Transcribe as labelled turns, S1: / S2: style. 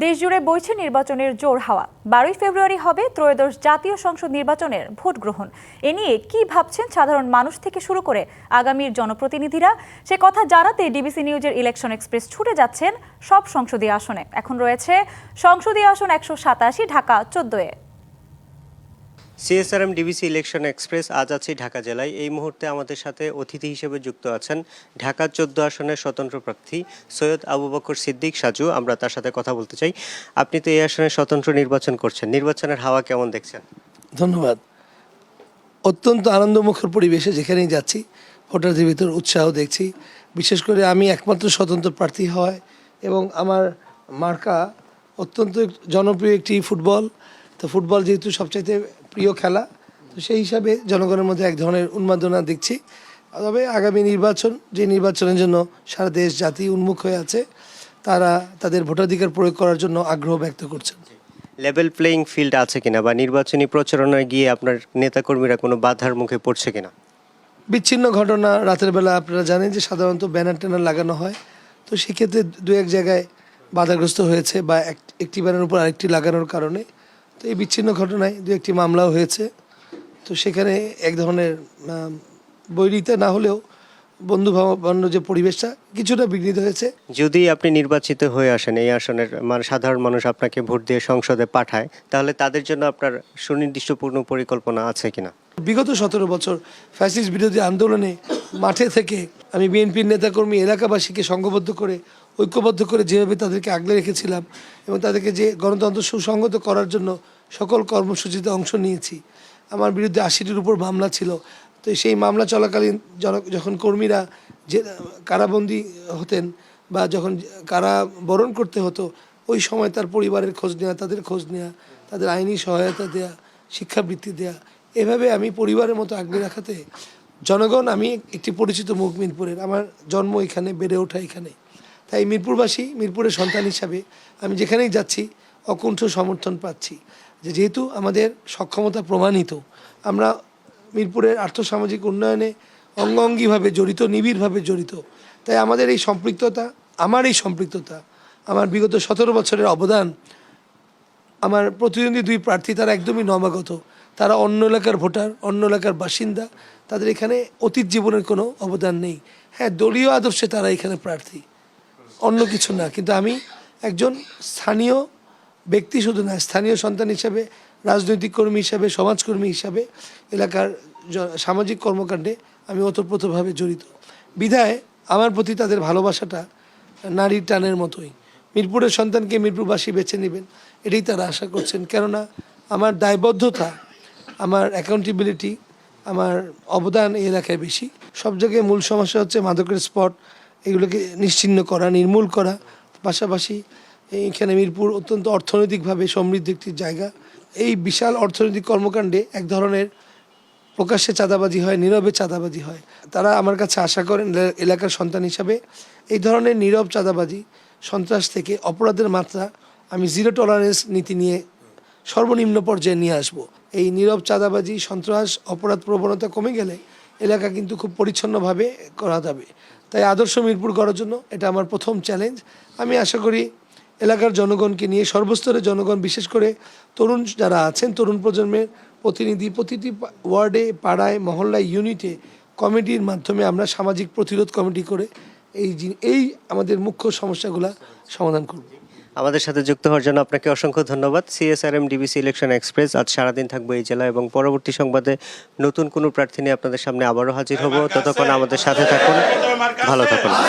S1: দেশজুড়ে বইছে নির্বাচনের জোর হাওয়া। 12ই ফেব্রুয়ারি হবে ত্রয়োদশ জাতীয় সংসদ নির্বাচনের ভোট গ্রহণ। এ নিয়ে কি ভাবছেন সাধারণ মানুষ থেকে শুরু করে আগামীর জনপ্রতিনিধিরা, সে কথা জানাতে ডিবিসি নিউজের ইলেকশন এক্সপ্রেস ছুটে যাচ্ছেন সব সংসদীয় আসনে। এখন রয়েছে সংসদীয় আসন 187, ঢাকা 14-এ।
S2: সিএসআরএম ডিবিসি ইলেকশন এক্সপ্রেস আজ আছি ঢাকা জেলায়। এই মুহূর্তে আমাদের সাথে অতিথি হিসেবে যুক্ত আছেন ঢাকা 14 আসনের স্বতন্ত্র প্রার্থী সৈয়দ আবু বকর সিদ্দিক সাজু। আমরা তার সাথে কথা বলতে চাই। আপনি তো এই আসনে স্বতন্ত্র নির্বাচন করছেন, নির্বাচনের হাওয়া কেমন দেখছেন?
S3: ধন্যবাদ। অত্যন্ত আনন্দমুখর পরিবেশে যেখানেই যাচ্ছি ভোটারদের ভিতর উৎসাহ দেখছি। বিশেষ করে আমি একমাত্র স্বতন্ত্র প্রার্থী হওয়ায় এবং আমার মার্কা অত্যন্ত জনপ্রিয় একটি ফুটবল। তো ফুটবল যেহেতু সবচাইতে প্রিয় খেলা, তো সেই হিসাবে জনগণের মধ্যে এক ধরনের উন্মাদনা দেখছি। তবে আগামী নির্বাচন, যে নির্বাচনের জন্য সারা দেশ জাতি উন্মুখ হয়ে আছে, তারা তাদের ভোটাধিকার প্রয়োগ করার জন্য আগ্রহ ব্যক্ত করছেন।
S2: লেভেল প্লেইং ফিল্ড আছে কিনা, বা নির্বাচনী প্রচারণায় গিয়ে আপনার নেতাকর্মীরা কোনো বাধার মুখে পড়ছে কিনা?
S3: বিচ্ছিন্ন ঘটনা, রাতের বেলা আপনারা জানেন যে সাধারণত ব্যানার ট্যানার লাগানো হয়, তো সেক্ষেত্রে দু এক জায়গায় বাধাগ্রস্ত হয়েছে, বা একটি ব্যানার উপর আরেকটি লাগানোর কারণে। তো এই বিচ্ছিন্ন ঘটনায় দু একটি মামলাও হয়েছে। তো সেখানে এক ধরনের বৈরিতা না হলেও বন্ধুভাবাপন্ন যে পরিবেশটা কিছুটা বিঘ্নিত হয়েছে।
S2: যদি আপনি নির্বাচিত হয়ে আসেন, এই আসনের সাধারণ মানুষ আপনাকে ভোট দিয়ে সংসদে পাঠায়, তাহলে তাদের জন্য আপনার সুনির্দিষ্ট পূর্ণ পরিকল্পনা আছে কিনা?
S3: বিগত 17 বছর ফ্যাসিস্ট বিরোধী আন্দোলনে মাঠে থেকে আমি বিএনপির নেতাকর্মী এলাকাবাসীকে সংঘবদ্ধ করে, ঐক্যবদ্ধ করে যেভাবে তাদেরকে আগলে রেখেছিলাম এবং তাদেরকে যে গণতন্ত্র সুসংগত করার জন্য সকল কর্মসূচিতে অংশ নিয়েছি। আমার বিরুদ্ধে 80-টির উপর মামলা ছিল। তো সেই মামলা চলাকালীন যখন কর্মীরা যে কারাবন্দী হতেন বা যখন কারাবরণ করতে হতো, ওই সময় তার পরিবারের খোঁজ নেওয়া, তাদের খোঁজ নেওয়া, তাদের আইনি সহায়তা দেওয়া, শিক্ষাবৃত্তি দেওয়া, এভাবে আমি পরিবারের মতো আগলে রাখাতে জনগণ, আমি একটি পরিচিত মুখ মিরপুরের, আমার জন্ম এখানে, বেড়ে ওঠা এখানে, তাই মিরপুরবাসী, মিরপুরের সন্তান হিসাবে আমি যেখানেই যাচ্ছি অকুণ্ঠ সমর্থন পাচ্ছি। যেহেতু আমাদের সক্ষমতা প্রমাণিত, আমরা মিরপুরের আর্থসামাজিক উন্নয়নে অঙ্গাঙ্গিভাবে জড়িত, নিবিড়ভাবে জড়িত, তাই আমাদের এই সম্পৃক্ততা, আমার বিগত 17 বছরের অবদান, আমার প্রতিদ্বন্দ্বী দুই প্রার্থী তারা একদমই নবাগত, তারা অন্য এলাকার ভোটার, অন্য এলাকার বাসিন্দা, তাদের এখানে অতীত জীবনের কোনো অবদান নেই। হ্যাঁ, দলীয় আদর্শে তারা এখানে প্রার্থী, অন্য কিছু না। কিন্তু আমি একজন স্থানীয় ব্যক্তি শুধু না, স্থানীয় সন্তান হিসাবে, রাজনৈতিক কর্মী হিসাবে, সমাজকর্মী হিসাবে এলাকার সামাজিক কর্মকাণ্ডে আমি ওতপ্রোতভাবে জড়িত। বিধায় আমার প্রতি তাদের ভালোবাসাটা নারীর টানের মতোই। মিরপুরের সন্তানকে মিরপুরবাসী বেছে নেবেন, এটাই তারা আশা করছেন। কেননা আমার দায়বদ্ধতা, আমার অ্যাকাউন্টেবিলিটি, আমার অবদান এই এলাকায় বেশি। সব জায়গায় মূল সমস্যা হচ্ছে মাদকের স্পট, এগুলোকে নিশ্চিহ্ন করা, নির্মূল করা। পাশাপাশি এইখানে মিরপুর অত্যন্ত অর্থনৈতিকভাবে সমৃদ্ধ একটি জায়গা। এই বিশাল অর্থনৈতিক কর্মকাণ্ডে এক ধরনের প্রকাশ্যে চাঁদাবাজি হয়, নীরবে চাঁদাবাজি হয়। তারা আমার কাছে আশা করেন এলাকার সন্তান হিসাবে এই ধরনের নীরব চাঁদাবাজি, সন্ত্রাস থেকে অপরাধের মাত্রা আমি জিরো টলারেন্স নীতি নিয়ে সর্বনিম্ন পর্যায়ে নিয়ে আসব। এই নীরব চাঁদাবাজি, সন্ত্রাস, অপরাধ প্রবণতা কমে গেলে এলাকা কিন্তু খুব পরিচ্ছন্নভাবে করা যাবে। তাই আদর্শ মিরপুর করার জন্য এটা আমার প্রথম চ্যালেঞ্জ। আমি আশা করি এলাকার জনগণকে নিয়ে, সর্বস্তরের জনগণ, বিশেষ করে তরুণ যারা আছেন, তরুণ প্রজন্মের প্রতিনিধি, প্রতিটি ওয়ার্ডে, পাড়ায়, মহল্লায়, ইউনিটে কমিটির মাধ্যমে আমরা সামাজিক প্রতিরোধ কমিটি করে এই আমাদের মুখ্য সমস্যাগুলো সমাধান করব।
S2: আমাদের সাথে যুক্ত হওয়ার জন্য আপনাকে অসংখ্য ধন্যবাদ। সিএসআরএম ডিবিসি ইলেকশন এক্সপ্রেস আজ সারাদিন থাকবো এই জেলা, এবং পরবর্তী সংবাদে নতুন কোনো প্রার্থী নিয়ে আপনাদের সামনে আবারও হাজির হব। ততক্ষণ আমাদের সাথে থাকুন, ভালো থাকুন।